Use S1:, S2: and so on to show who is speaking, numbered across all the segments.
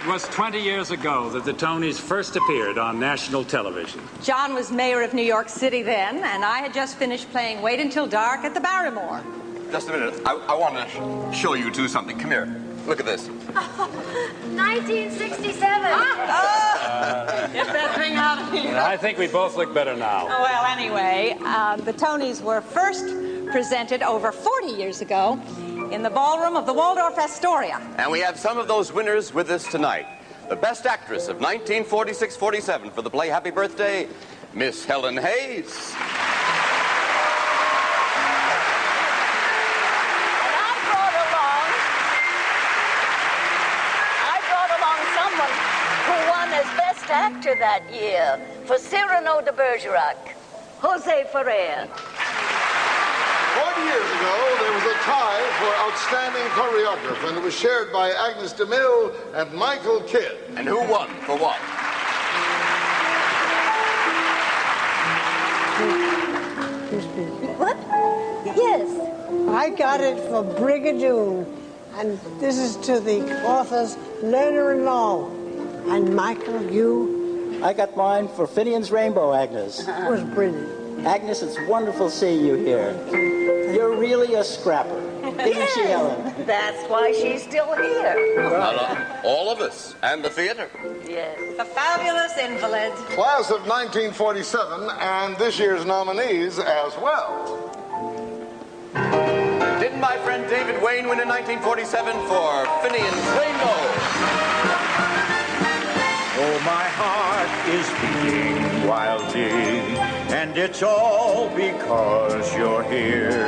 S1: It was 20 years ago that the Tonys first appeared on national television.
S2: John was mayor of New York City then, and I had just finished playing Wait Until Dark at the Barrymore.
S3: Just a minute. I want to show you two something. Come here. Look at this.
S4: 1967.
S2: Get that thing out of here.
S1: I think we both look better now.
S2: Well, anyway, the Tonys were first presented over 40 years ago in the ballroom of the Waldorf Astoria.
S3: And we have some of those winners with us tonight. The Best Actress of 1946-47 for the play Happy Birthday, Miss Helen Hayes.
S4: Actor that year for Cyrano de Bergerac, Jose Ferrer.
S5: 40 years ago, there was a tie for Outstanding Choreographer, and it was shared by Agnes DeMille and Michael Kidd.
S3: And who won for what?
S4: What? Yes.
S6: I got it for Brigadoon, and this is to the author's learner-in-law. And Michael, you?
S7: I got mine for Finian's Rainbow, Agnes.
S6: It was brilliant.
S7: Agnes, it's wonderful seeing you here. You're really a scrapper, isn't she, Helen?
S4: That's why she's still here.
S3: All of us, and the theater.
S4: Yes.
S2: The fabulous invalid.
S5: Class of 1947, and this year's nominees as well.
S3: Didn't my friend David Wayne win in 1947 for Finian's Rainbow?
S8: Oh, my heart is beating wildly, and it's all because you're here.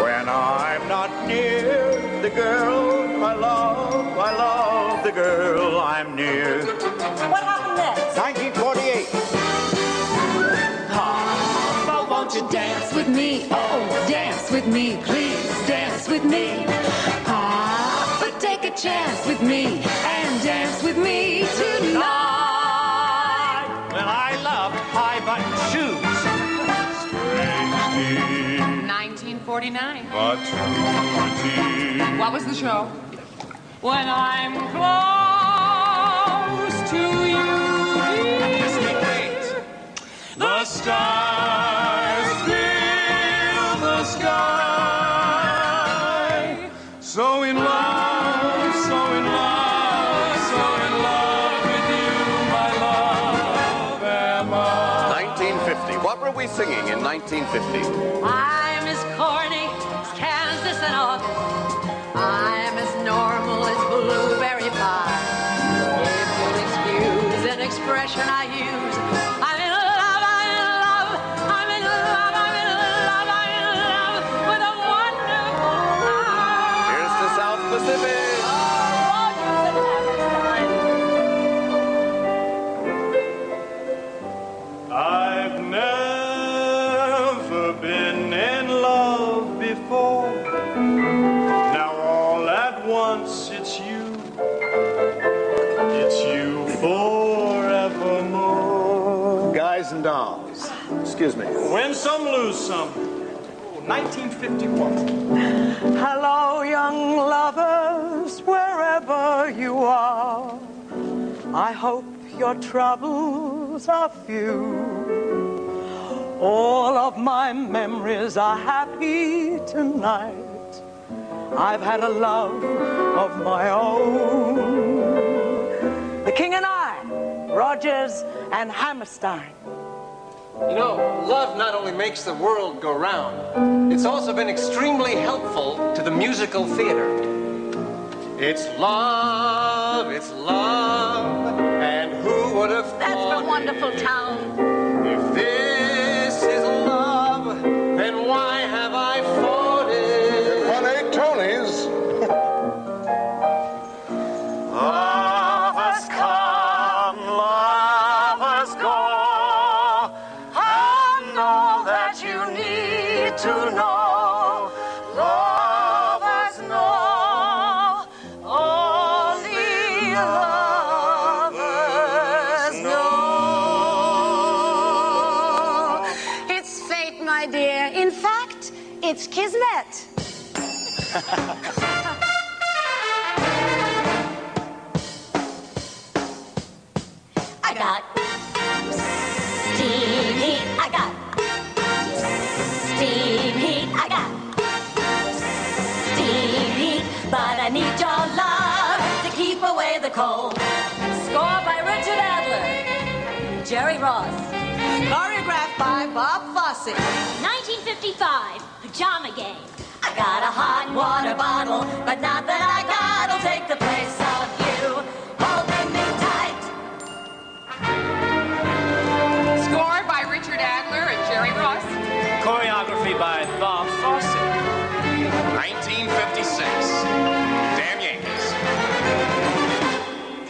S8: When I'm not near the girl I love the girl I'm near.
S2: What happened next?
S8: 1948.
S9: Oh, won't you dance with me? Oh, dance with me, please dance with me. But take a chance with me and dance with me tonight.
S8: Well, I love high-button shoes. Strangely,
S2: 1949.
S8: but truly.
S2: What was the show? When I'm close to you,
S8: The stars fill the sky. So in love, so in love, so in love with you, my love am I.
S3: 1950. What were we singing in 1950?
S2: I'm as corny as Kansas in August. I'm as normal as blueberry pie. If you'll excuse an expression I use, I'm in love, I'm in love, I'm in love, I'm in love, I'm in love with a wonderful love.
S3: Here's to South Pacific.
S8: I've never been in love before. Now all at once it's you. It's you forevermore.
S5: Guys and dolls. Excuse me.
S8: Win some, lose some. 1951.
S6: Hello, young lovers, wherever you are. I hope your troubles are few. All of my memories are happy tonight. I've had a love of my own. The King and I, Rogers and Hammerstein.
S10: You know, love not only makes the world go round, it's also been extremely helpful to the musical theater. It's love, and who would have thought
S4: That's the wonderful town.
S10: if this is love, then why have I fought it?
S5: Won 8 Tonys.
S8: Lovers come, lovers go. I know that you need to know. Lovers know, only lovers know.
S2: It's fate, my dear. In fact, it's kismet. musical. Score by Richard Adler. Jerry Ross. Choreographed by Bob Fosse.
S11: 1955, Pajama Game.
S2: I got a hot water bottle, but not that I got'll take the place of you holding me tight.
S12: Score by Richard Adler and Jerry Ross.
S13: Choreography by Bob Fosse.
S14: 1956, Damn Yankees.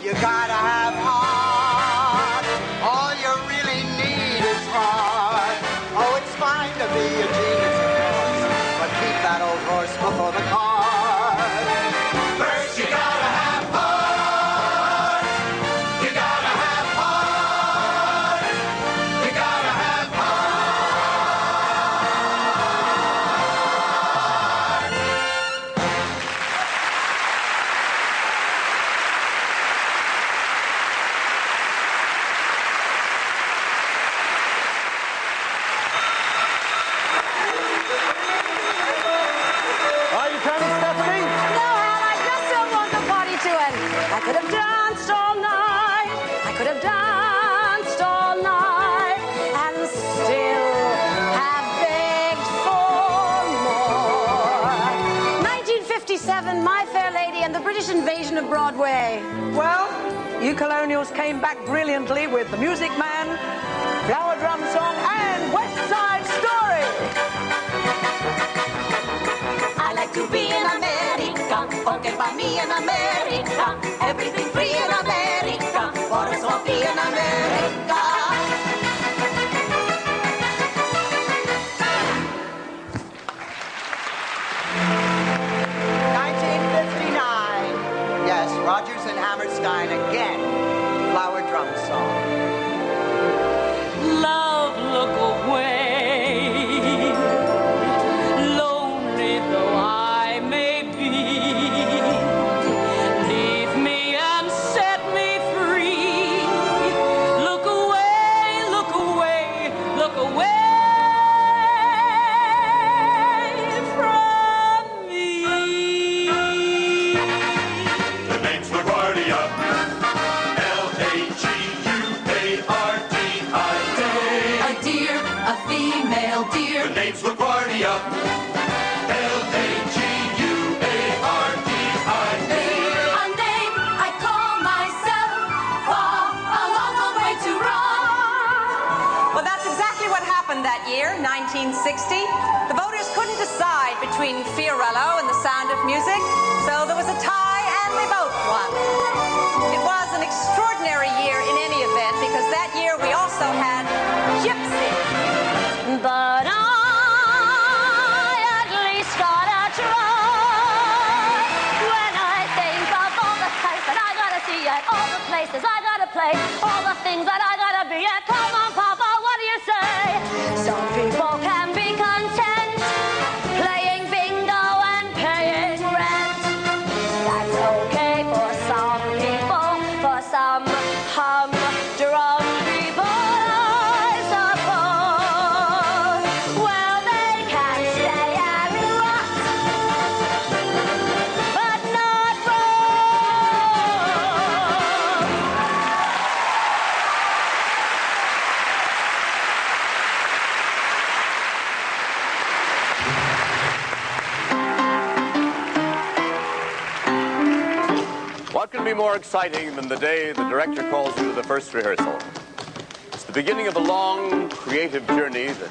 S15: You gotta have heart. All you really need is heart. Oh, it's fine to be a genius, of course, but keep that old horse before the cart.
S14: First you gotta have heart. You gotta have heart. You gotta have heart.
S10: Are you coming, Stephanie?
S2: No, Hal, I just don't want the party to end. I could have danced all night. I could have danced all night and still have begged for more. 1957, My Fair Lady and the British Invasion of Broadway.
S16: Well, you colonials came back brilliantly with The Music Man, Flower Drum Song, and West Side Story.
S2: I like to be in America, porque pa' mí en America, everything free in America, por eso aquí en America.
S15: Yes, Rodgers and Hammerstein again. Flower Drum Song.
S2: Love, look away. Lonely though I may be, leave me and set me free. Look away, look away, look away from me.
S14: The name's LaGuardia. L-A-G-U-A-R-D-I-A.
S2: A deer, a female deer.
S14: The name's LaGuardia. L-A-G-U-A-R-D-I-A.
S2: A name I call myself, far along the way to run.
S16: Well, that's exactly what happened that year, 1960. The voters couldn't decide between Fiorello and The Sound of Music, so there was a tie and we both won. It was an extraordinary year in any event because that year we also had Gypsy.
S2: But I at least gotta try. When I think of all the sights that I gotta see and all the places I gotta play, all the things that I gotta be at. Come on, Papa, what do you say? Some people can be content playing bingo and paying rent. That's okay for some people, for some humdrum people, I suppose. Well, they can stay and rot, but not wrong.
S3: What can be more exciting than the day the director calls you to the first rehearsal? It's the beginning of a long, creative journey that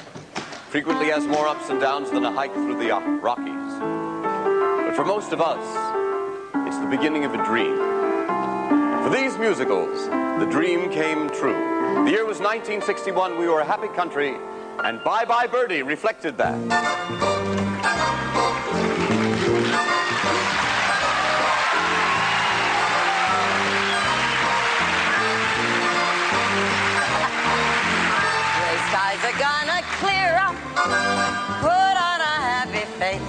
S3: frequently has more ups and downs than a hike through the Rockies. But for most of us, it's the beginning of a dream. For these musicals, the dream came true. The year was 1961, we were a happy country, and Bye Bye Birdie reflected that.
S2: Gray skies are gonna clear up. Put on a happy face.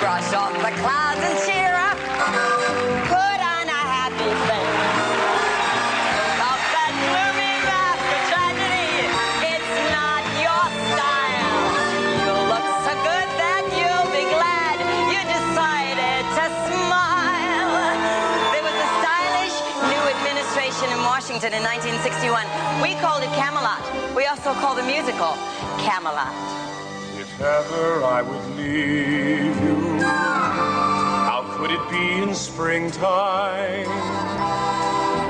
S2: Brush off the clouds and cheer up. Put on a happy face. Stop that gloomy mask of tragedy. It's not your style. You look so good that you'll be glad you decided to smile. There was a style
S16: Washington in 1961. We called it Camelot. We also call the musical Camelot.
S17: If ever I would leave you, how could it be in springtime?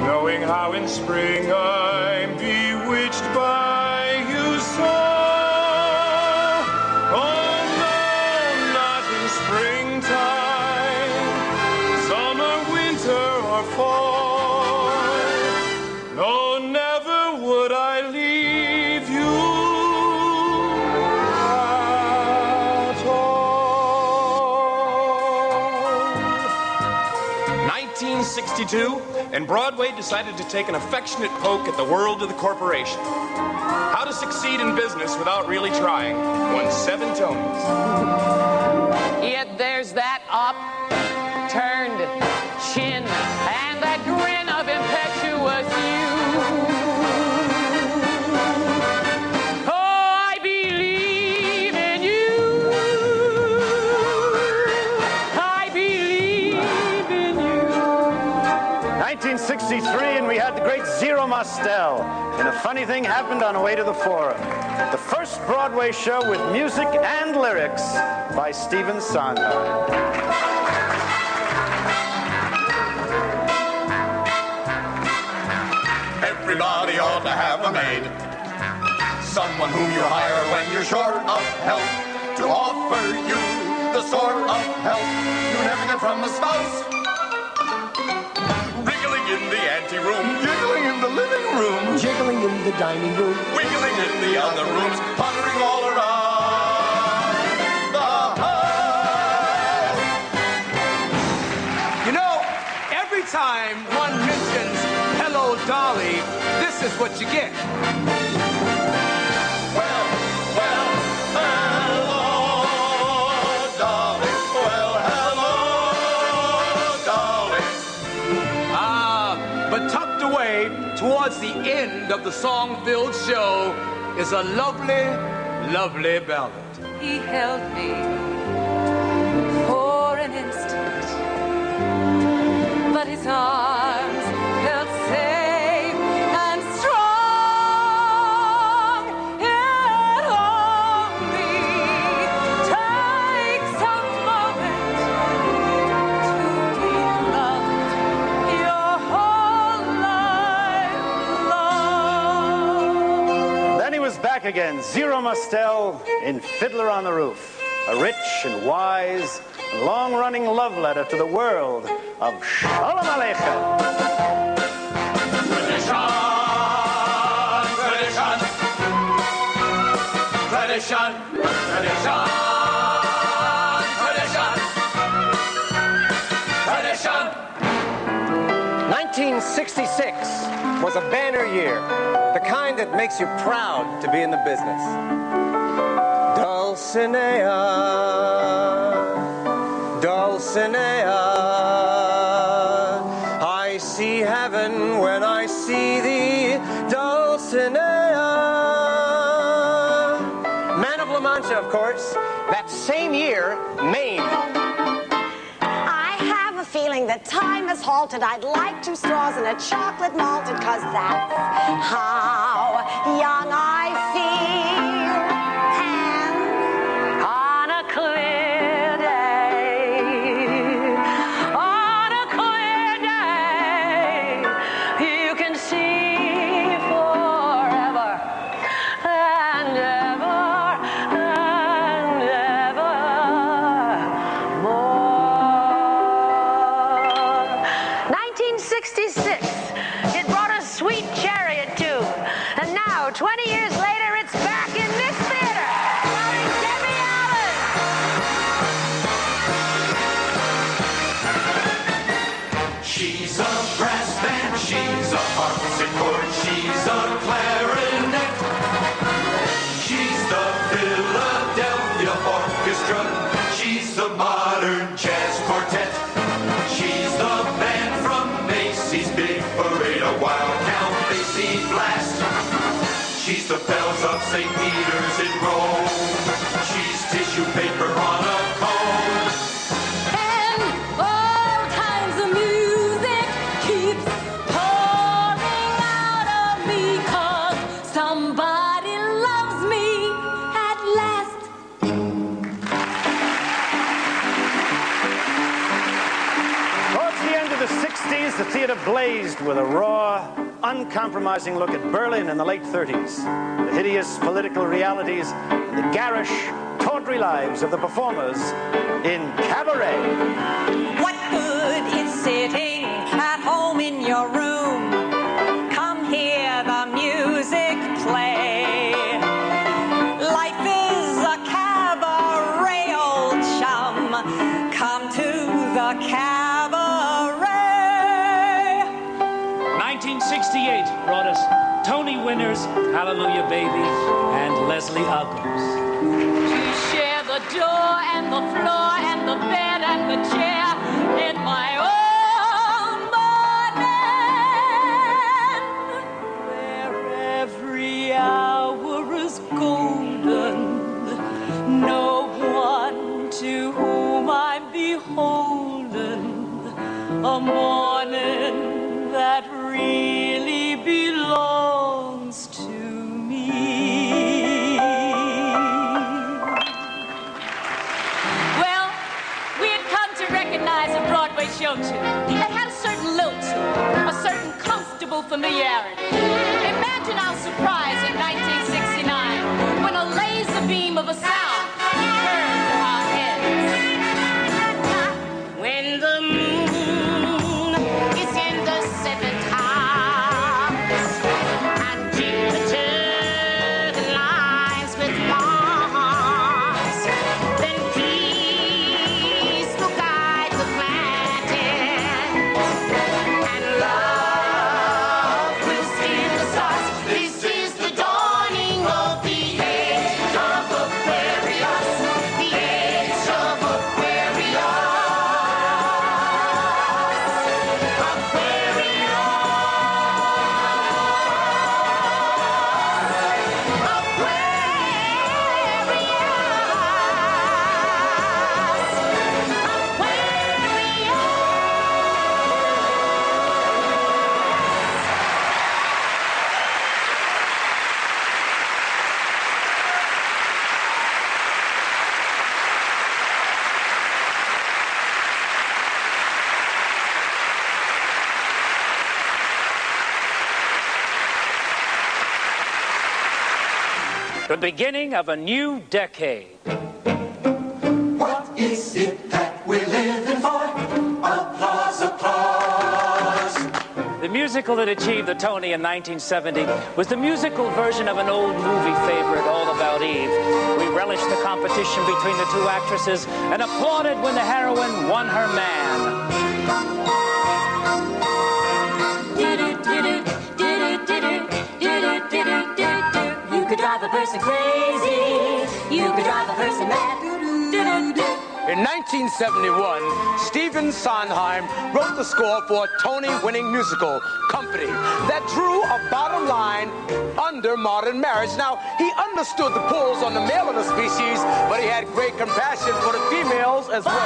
S17: Knowing how in spring I'm bewitched by you so. Oh no, not in springtime, summer, winter, or fall. No, never would I leave you at all.
S18: 1962, and Broadway decided to take an affectionate poke at the world of the corporation. How to succeed in business without really trying won 7 Tonys.
S12: Yet there's that upturned chin and that grin of impetuous youth. Oh, I believe in you. I believe in you.
S19: 1963, and we had the great Zero Mostel. And a funny thing happened on the way to the Forum. The first Broadway show with music and lyrics by Stephen Sondheim.
S14: Everybody ought to have a maid, someone whom you hire when you're short of help, to offer you the sort of help you never get from a spouse. Wriggling in the anteroom, giggling in the living room,
S10: jiggling in the dining room,
S14: wiggling in the other rooms, puttering all around the house.
S10: You know, every time one mentions Hello, Dolly, this is what you get.
S14: Well, hello, Dolly. Well, hello, Dolly.
S10: But tucked away towards the end of the song-filled show is a lovely, lovely ballad.
S9: He held me for an instant, but his arms felt safe and strong. It only takes a moment to be loved your whole life long.
S19: Then he was back again, Zero Mostel in Fiddler on the Roof. A rich and wise, long-running love letter to the world of Shalom Aleichem.
S14: Tradition, tradition, tradition, tradition.
S10: 1966 was a banner year, the kind that makes you proud to be in the business. Dulcinea, Dulcinea, I see heaven when I see thee, Dulcinea. Man of La Mancha, of course. That same year, Maine.
S20: I have a feeling that time has halted. I'd like 2 straws and a chocolate malted, 'cause that's how young I feel. And on a clear day, on a clear day, you can see forever and ever and ever more. 1966, it brought us Sweet Chariot tune, and now 20 years later, it's back in this theater, starring Debbie Allen.
S14: She's a brass band, she's a harpsichord, she's a clarinet. She's the Philadelphia Orchestra, she's the modern jazz quartet. She's the band from Macy's Big Parade, a wild Count Basie blast. She's the bells of St. Peter's in Rome. She's tissue paper on a cone.
S9: And all kinds of music keeps pouring
S19: 30s, the theater blazed with a raw, uncompromising look at Berlin in the late 30s, the hideous political realities and the garish, tawdry lives of the performers in cabaret.
S16: What good is sitting at home in your room? Come hear the music play. Life is a cabaret, old chum. Come to the cabaret.
S13: 1968 brought us Tony winners, Hallelujah Baby, and Leslie Uggams.
S2: To share the door and the floor and the bed and the chair in my own morning, where every hour is golden, no one to whom I'm beholden, a morning that really belongs to me. Well, we had come to recognize a Broadway show tune that had a certain lilt to it, a certain comfortable familiarity. Imagine our surprise in 1969 when a laser beam of a sound turned our heads. When the moon is in the seventh house and Jupiter aligns with Mars, then peace will guide the planets and love will steer the stars. This is the dawning of the age of Aquarius, the age of Aquarius.
S13: The beginning of a new decade.
S14: What is it that we're living for? Applause, applause.
S13: The musical that achieved the Tony in 1970 was the musical version of an old movie favorite, All About Eve. We relished the competition between the two actresses and applauded when the heroine won her man.
S11: You could drive a person crazy. You could drive a person mad.
S10: In 1971, Stephen Sondheim wrote the score for a Tony-winning musical, Company, that drew a bottom line under modern marriage. Now, he understood the pulls on the male of the species, but he had great compassion for the females as well.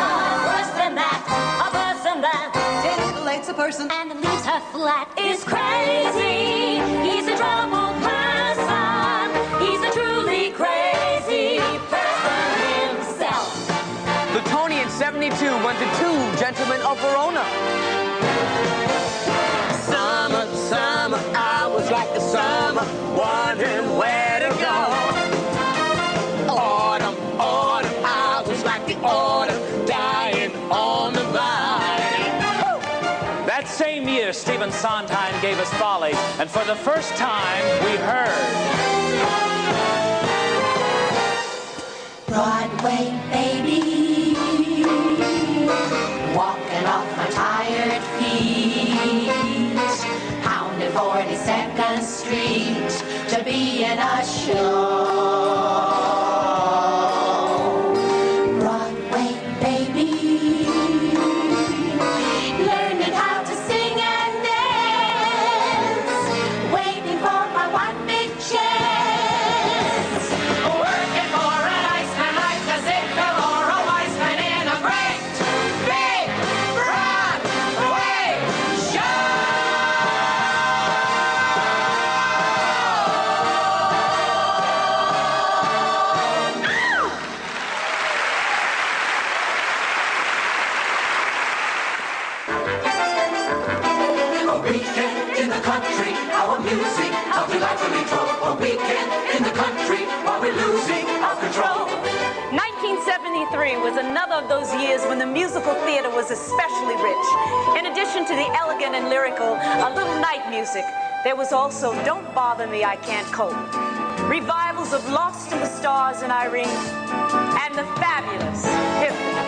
S11: Worse than that, a person that titillates a person and leaves her flat is crazy. He's a troubled person. He's a truly crazy person himself.
S10: The Tony in 72 went to Two Gentlemen of Verona. Summer, summer, I was like the summer, wondering where to go. Autumn, autumn, I was like the autumn, dying on the vine.
S13: That same year, Stephen Sondheim gave us Folly, and for the first time, we heard
S11: Broadway baby, walking off my tired feet, pounding 42nd Street to be in a show. Broadway baby, learning how to sing and dance, waiting for my one big chance, working for an Iceman like a Ziegler or a White.
S21: 1973 was another of those years when the musical theater was especially rich. In addition to the elegant and lyrical, a little night music, there was also Don't Bother Me, I Can't Cope. Revivals of Lost in the Stars and Irene, and the fabulous Piffle.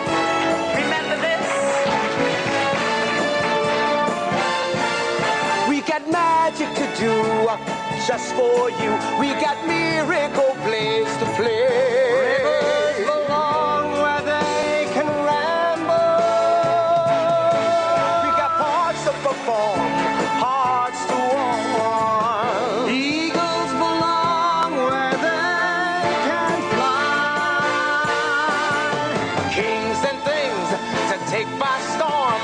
S21: Remember this?
S15: We got magic to do just for you. We got miracle plays to play. Rivers belong where they can ramble. We got parts to perform, hearts to warm. Eagles belong where they can fly. Kings and things to take by storm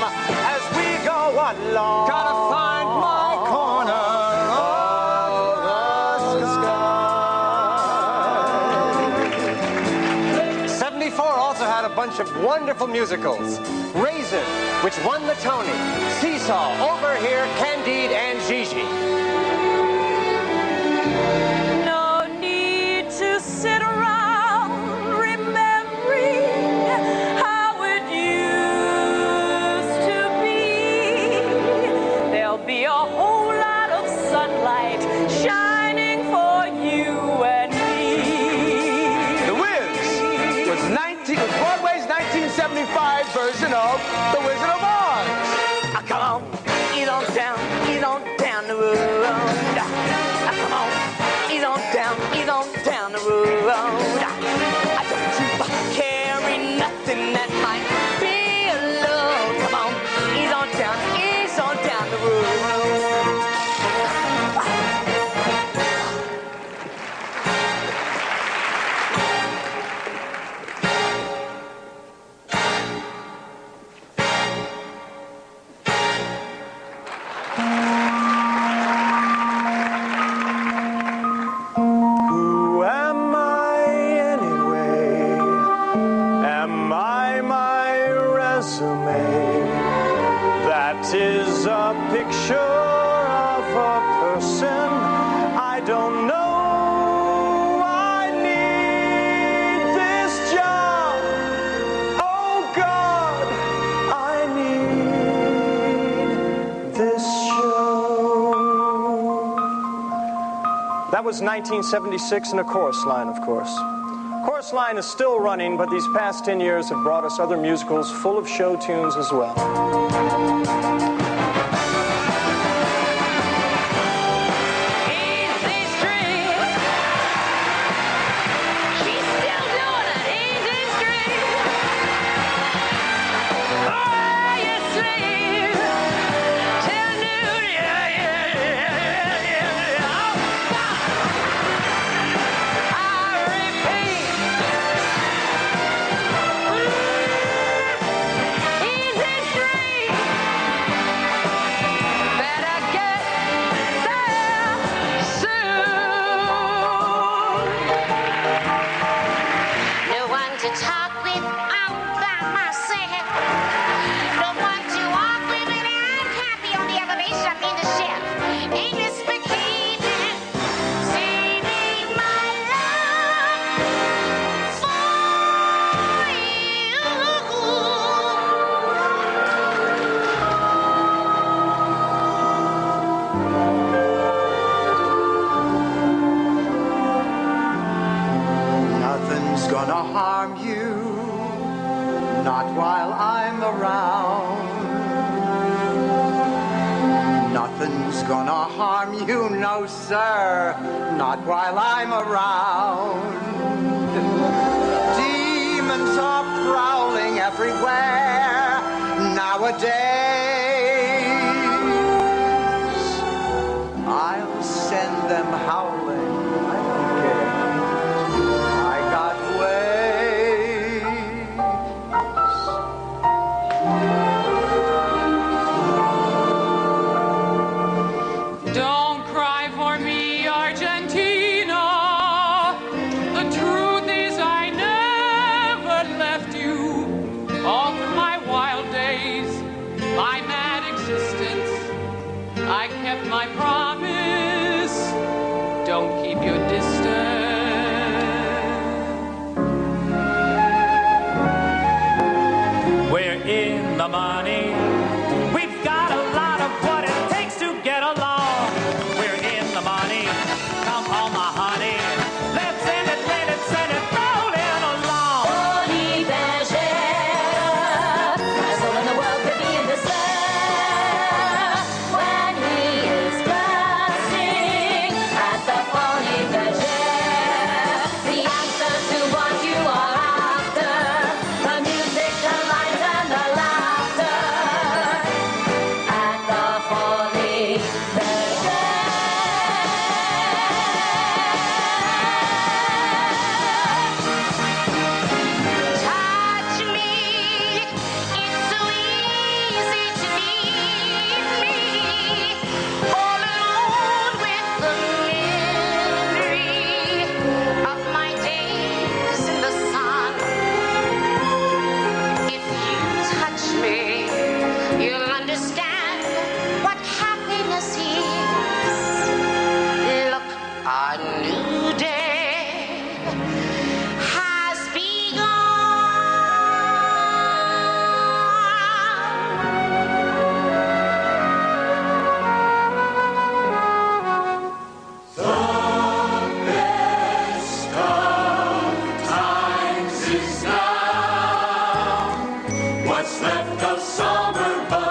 S15: as we go along. Gotta find my corner of the sky.
S10: 74 also had a bunch of wonderful musicals. Raisin, which won the Tony. Seesaw, Over Here, Candide, and Gigi.
S21: No need to sit around remembering how it used to be. There'll be a whole lot of sunlight shining for you and me.
S15: The Wiz was Broadway's 1975 version of The Wizard of Oz.
S21: Come on, ease on down the road. Come on, ease on down the road. Don't you carry nothing that might be a love. Come on, ease on down the road.
S19: Who am I anyway? Am I my resume? That is a picture of a person I don't know. I need this job. Oh God, I need this show. That was 1976 and a chorus line, of course. Chorus line is still running, but these past 10 years have brought us other musicals full of show tunes as well.
S21: Easy Street. She's still doing it. Easy Street. Oh, you sleep till noon. Yeah. I repeat. Easy Street. Better get there soon.
S11: No one to talk with, I'm by myself. No one to walk with, and I'm happy on the elevation I'm in the ship. English speaking, saving my love for you.
S15: Nothing's gonna harm you, not while I'm around. Nothing's gonna harm you, no sir, not while I'm around. Demons are prowling everywhere nowadays. I'll send them howling, I don't care. I got ways.
S12: Don't cry for me, Argentina. The truth is I never left you. All
S13: we're in the money. We've got a lot of what it takes to get along. We're in the money. Come on, my honey. Let's send it, rolling along.
S11: Folie bergère, my soul in the world could be in despair when he is passing at the Folie bergère. The answer to what you are after, the music, the light, and the laughter at the Folie
S1: Touch me, it's so easy to leave me all alone with the memory of my days in the sun. If you touch me, you'll understand what happiness is. Look, a new day has
S14: Best of times is now. What's left of summer, but